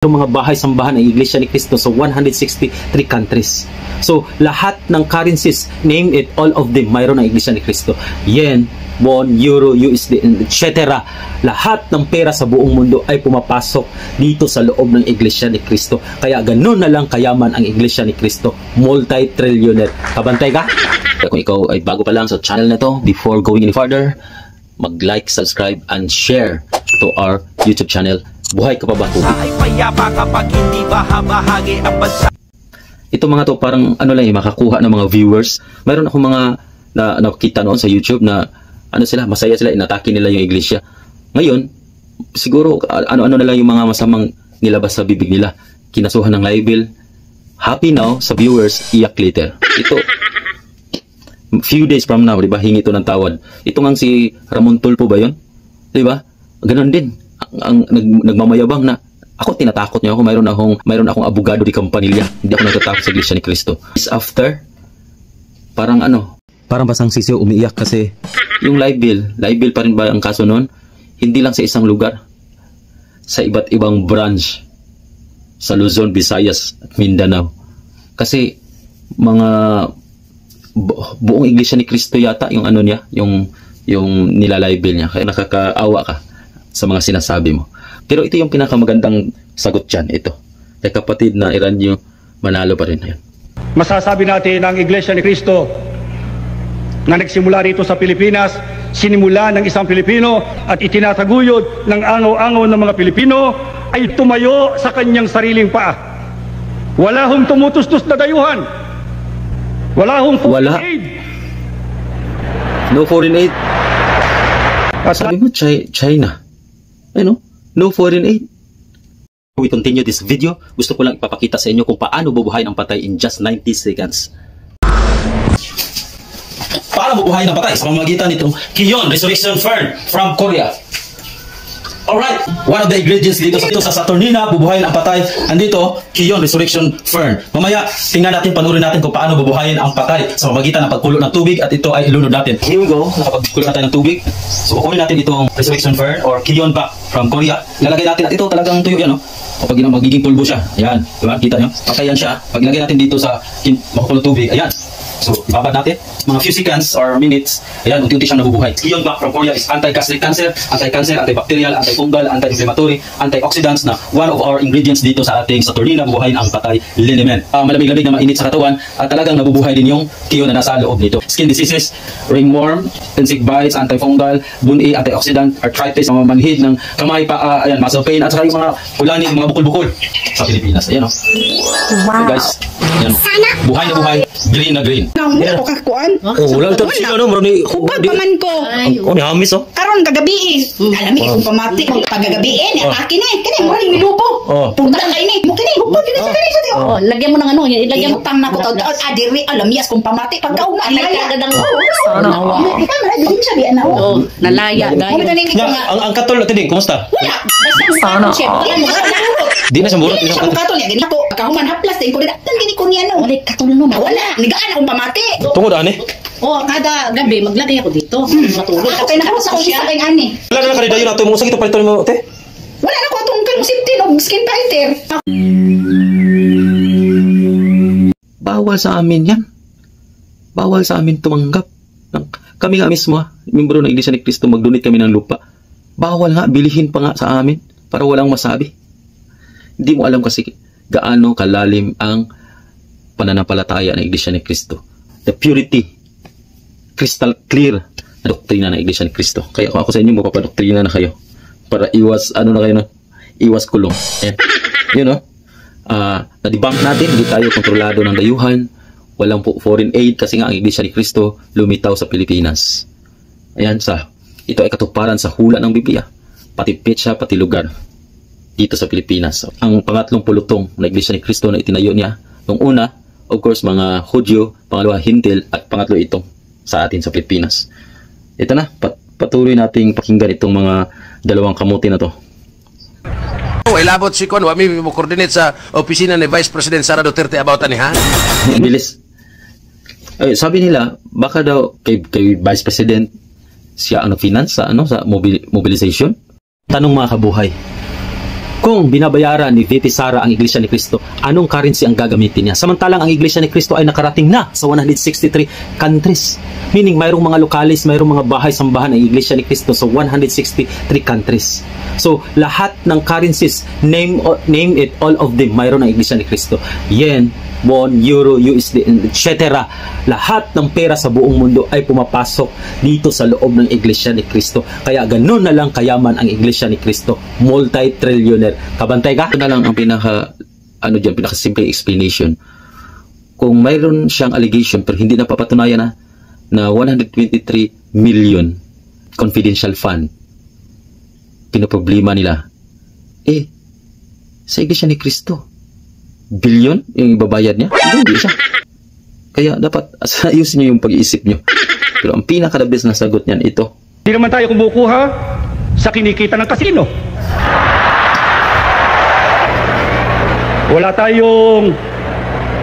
Yung mga bahay-sambahan ng Iglesia ni Cristo sa 163 countries. So, lahat ng currencies, name it, all of them, mayroon ng Iglesia ni Cristo. Yen, won, euro, USD, etc. Lahat ng pera sa buong mundo ay pumapasok dito sa loob ng Iglesia ni Cristo. Kaya ganun na lang kayaman ang Iglesia ni Cristo. Multi-trillionaire. Kabantay ka? Kung ikaw ay bago pa lang sa channel na to, before going any further, mag-like, subscribe, and share to our YouTube channel. Buhay ka pa ba? Ito mga to parang ano lang makakuha ng mga viewers. Mayroon akong mga nakita noon sa YouTube na ano sila, masaya sila, inatake nila yung iglesia. Ngayon, siguro ano-ano na lang yung mga masamang nilabas sa bibig nila. Kinasuhan ng libel. Happy now sa viewers, iyak later. Ito, few days from now, diba, hingi ito ng tawad. Ito nga si Ramon Tulfo ba yun? Diba? Ganon din. Ang nagmamayabang na ako tinatakot niyo ako, mayroon akong abogado di Campanilla, hindi ako natatakot sa Iglesia ni Cristo. After parang basang sisiw, umiiyak kasi yung libel pa rin ba ang kaso noon? Hindi lang sa isang lugar, sa iba't ibang branch sa Luzon, Visayas at Mindanao. Kasi mga buong Iglesia ni Cristo yata yung niya, yung nilalibel niya, kaya nakakaawa ka sa mga sinasabi mo. Pero ito yung pinakamagandang sagot dyan, ito. Kaya kapatid na Eranio Manalo pa rin. Ayan. Masasabi natin ang Iglesia ni Cristo na nagsimula rito sa Pilipinas, sinimula ng isang Pilipino at itinataguyod ng angaw-angaw ng mga Pilipino ay tumayo sa kanyang sariling paa. Wala hong tumutustos na dayuhan. Wala hong foreign aid. No foreign aid. Sabi mo, China. No foreign aid. We continue this video. Gusto ko lang ipapakita sa inyo kung paano bubuhayin ang patay in just 90 seconds. Paano bubuhayin ang patay sa pamamagitan nitong Kiyon Resurrection Fern from Korea. Alright, one of the ingredients dito sa Saturnina, bubuhayin ang patay. Andito, Kiyon Resurrection Fern. Mamaya, tingnan natin, panurin natin kung paano bubuhayin ang patay sa pamamagitan ng pagkulo ng tubig, at ito ay ilunod natin. Here we go, nakapagkulo natin ng tubig. So, kukunin natin itong Resurrection Fern or Kiyon Bak from Korea. Ilalagay natin, at ito talagang tuyo yan, Kapag magiging pulbo siya, ayan, diba? Kita nyo? Pagkayan siya, pag ilagay natin dito sa makukulong tubig, ayan. So, ibabad natin, mga few seconds or minutes, ayan, unti-unti siyang nabubuhay. Kiyon Bak from Korea is anti-gastric cancer, antibacterial, antifungal, anti-inflammatory, antioxidants na one of our ingredients dito sa ating Saturnina, bubuhayin ang patay liniment. Malamig-lamig na mainit sa katawan, at talagang nabubuhay din yung kiyon na nasa loob nito. Skin diseases, ringworm, insect bites, antifungal, buni, antioxidant, arthritis, mga manhid ng kamay, paa, ayan, muscle pain, at saka yung mga ulani, mga bukol-bukol sa Pilipinas. Ayan, Wow. So guys, ayan, buhay na buhay, green na green. Ako kakuan. Wala ito siya, marami. Hubad pa man ko. Ni hamis, Karon kagabi. Alam mo, kung pamati, pagagabiin, atake ni. Kani, mura ni milupo. Punta kay ni. Kani, hubad din sa kani. Lagyan mo ng ilagyan mo pang nako taw. Adiri, alamiyas kung pamati. Pagkauma, nalaya. Ikaw, marami din sabi, nalaya. Ang katol, tindi, kumusta? Wala. Sana. Di na siya murot. Di na siya katol. Yan ako. Kahuman haplas. Din ko din. Tangin ko niya, Wala katol no. Wala. Nigaan akong pamati. Tungod, ani? Kada gabi, maglagay ako dito. Matulog. Okay na ako sa kuya kay ani. Wala na kanidayo na ito. Mga sakit palitan mo, te? Wala na ko itong kalmusiptin o skin fighter. Bawal sa amin yan. Bawal sa amin tumanggap. Kami nga mismo, membro ng Iglesia ni Cristo, mag-donate kami ng lupa. Bawal nga, bilihin pa nga sa amin para walang masabi. Hindi mo alam kasi gaano kalalim ang pananampalataya ng Iglesia ni Cristo. The purity, crystal clear na doktrina ng Iglesia ni Cristo. Kaya kung ako sa inyo, mapapadoktrina na kayo para iwas, iwas kulong. Na-debunk natin, hindi tayo kontrolado ng dayuhan, walang foreign aid kasi nga ang Iglesia ni Cristo lumitaw sa Pilipinas. Ayan, ito ay katuparan sa hula ng Biblia, pati petsa, pati lugar dito sa Pilipinas. Ang pangatlong pulutong na Iglesia ni Cristo na itinayo niya, nung una, of course, mga Hudyo, pangalawa, Hintil, at pangatlo itong sa atin sa Pilipinas. Ito na, patuloy nating pakinggan itong mga dalawang kamuti na to. Ilabot si Kon, wami mo coordinate sa opisina ni Vice President Sara Duterte about ani ha? Bilis. Ay, sabi nila, baka daw kay Vice President siya ang nag-finance sa sa mobilization. Tanong mga kabuhay, Kung binabayaran ni VP Sara ang Iglesia ni Cristo, anong currency ang gagamitin niya? Samantalang ang Iglesia ni Cristo ay nakarating na sa 163 countries. Meaning, mayroong mga lokalis, mayroong mga bahay-sambahan ang Iglesia ni Cristo sa 163 countries. So, lahat ng currencies, name it, all of them, mayroon ang Iglesia ni Cristo. Yen, won, euro, USD, etc. Lahat ng pera sa buong mundo ay pumapasok dito sa loob ng Iglesia ni Cristo. Kaya ganun na lang kayaman ang Iglesia ni Cristo. Multi-trillionaire. Kabantay ka? Ito na lang ang pinaka-simple explanation. Kung mayroon siyang allegation pero hindi napapatunayan na 123 million confidential fund, pinoproblema nila, sa Iglesia ni Cristo, billion yung ibabayad niya? Hindi siya. Kaya dapat ayusin niyo yung pag-iisip niyo. Pero ang pinaka-the-best na sagot niyan, ito. Hindi naman tayo kumukuha sa kinikita ng kasino. Wala tayong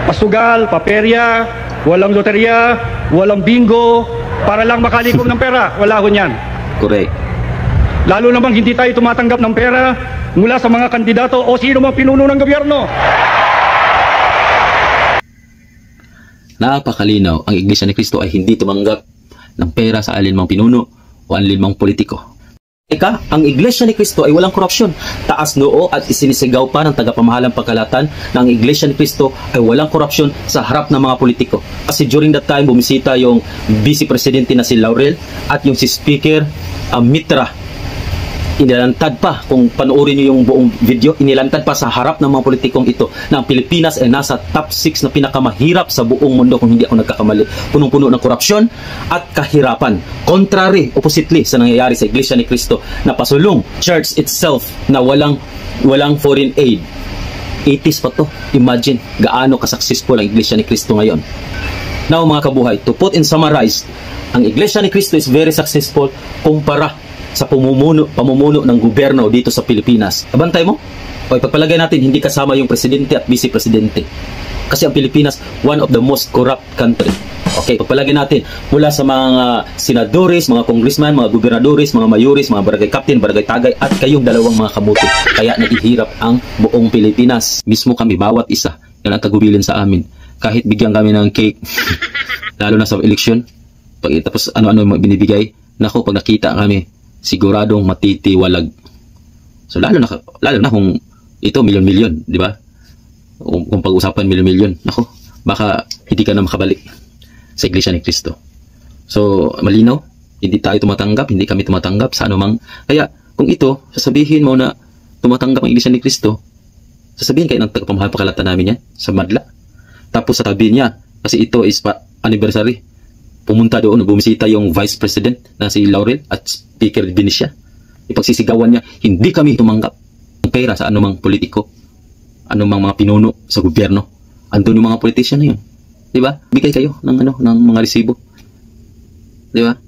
pasugal, paperya, walang loterya, walang bingo, para lang makalikom ng pera. Wala ho niyan. Correct. Lalo namang hindi tayo tumatanggap ng pera mula sa mga kandidato o sino mang pinuno ng gobyerno. Napakalinaw, ang Iglesia ni Cristo ay hindi tumanggap ng pera sa alinmang pinuno o alinmang politiko. Ang Iglesia ni Cristo ay walang korupsyon. Taas noo at isinisigaw pa ng tagapamahalang pagkalatan na ang Iglesia ni Cristo ay walang korupsyon sa harap ng mga politiko. Kasi during that time, bumisita yung Vice Presidente na si Laurel at yung si Speaker Mitra. Inilantad pa, kung panoorin niyo yung buong video, inilantad pa sa harap ng mga politikong ito na ang Pilipinas ay nasa top 6 na pinakamahirap sa buong mundo kung hindi ako nagkakamali. Punong-puno ng korupsyon at kahirapan. Contrary, oppositely sa nangyayari sa Iglesia ni Cristo na pasulong church itself na walang foreign aid. 80s pa to. Imagine gaano ka-successful ang Iglesia ni Cristo ngayon. Now mga kabuhay, to put in summarize, ang Iglesia ni Cristo is very successful kumpara sa pamumuno ng gobyerno dito sa Pilipinas. Abantay mo? O ipagpalagay natin hindi kasama yung presidente at vice-presidente. Kasi ang Pilipinas, one of the most corrupt country. Okay, pagpalagay natin mula sa mga senadores, mga congressman, mga gobernadores, mga mayores, mga barangay captain, barangay tagay, at kayong dalawang mga kamuti. Kaya naghihirap ang buong Pilipinas. Mismo kami, bawat isa, yan ang tagubilin sa amin. Kahit bigyan kami ng cake, lalo na sa eleksyon, tapos ano-ano binibigay, nako, pag nakita kami, siguradong matitiwalag. So lalo na kung ito milyon-milyon, di ba? Kung pag-usapan milyon-milyon, nako, baka hindi ka na makabalik sa Iglesia ni Cristo. So malinaw, hindi tayo tumatanggap, hindi kami tumatanggap sa anumang. Kaya kung ito, sasabihin mo na tumatanggap ang Iglesia ni Cristo, sasabihin kayo ng tagapamahal pakalatan namin yan sa madla. Tapos sasabihin niya, kasi ito is anniversary, pumunta doon, bumisita yung Vice President na si Laurel at Speaker Benicia. Ipagsisigawan niya, hindi kami tumanggap ng pera sa anumang politiko, anumang mga pinuno sa gobyerno. Andun yung mga politician na yun. Diba? Bigay kayo ng mga resibo. Diba?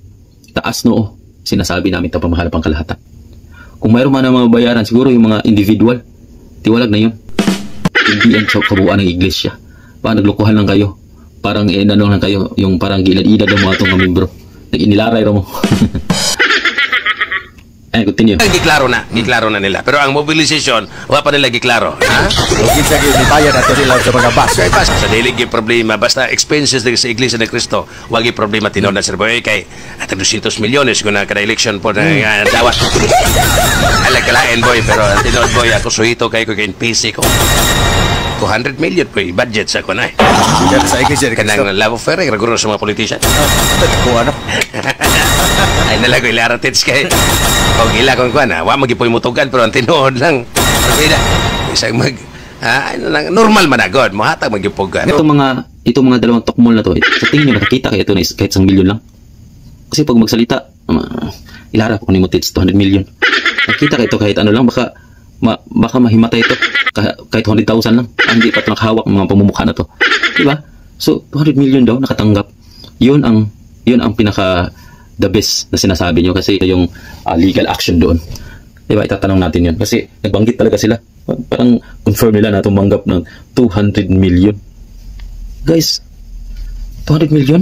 Taas noo, sinasabi namin tapamahal pang kalahatan. Kung mayroon man ng mga bayaran, siguro yung mga individual, tiwalag na yun. Hindi yan sa kabuuan ng iglesia. Baka naglukuhan lang kayo. Parang lang kayo, yung parang gilad-ilad ng mga itong membro. Nag-inilaray mo. Ay, continue. Giklaro na nila. Pero ang mobilization, wala pa nila giklaro. Ha? Lugin sa gilid, bayad at sila sa mga bus. Sa daily problema, basta expenses sa Iglesia ni Cristo, wag problema tinaw na Sir Boy kay at 200 milyones kung kada-election po na dawat. Alag-kalain boy, pero tinaw boy, ako suhito kay ko kay PC ko. 200 million po budget sa kunay. Sa Iglesia ni Cristo. Kanang love affair, reguro sa mga politician. Kung ano? Ay nalago ilaratits kay kung ila kung kuan wa magipoy mutugan pero ang tinuod lang. Pero isang normal man agad mo hatag magipugan. Itong mga dalawang tukmol na to, sa tingin niyo makikita kaya ito na kahit 1 milyon lang. Kasi pag magsalita, ilara ko ni mo 200 million. Nakita kayo ito kahit ano lang, baka mahimatay ito kahit 100,000 lang. Hindi pa ito nakahawak ng mga pamumukha na to. Diba? So 200 million daw nakatanggap. Yun ang pinaka the best na sinasabi nyo kasi yung legal action doon. Diba? Itatanong natin yun. Kasi nagbanggit talaga sila. Parang confirm nila na tumanggap ng 200 million. Guys, 200 million?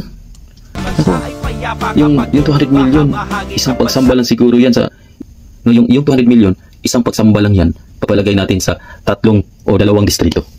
Ako, yung 200 million, isang pagsamba lang siguro yan sa... Yung 200 million, isang pagsamba lang yan ipapalagay natin sa 3 o 2 distrito.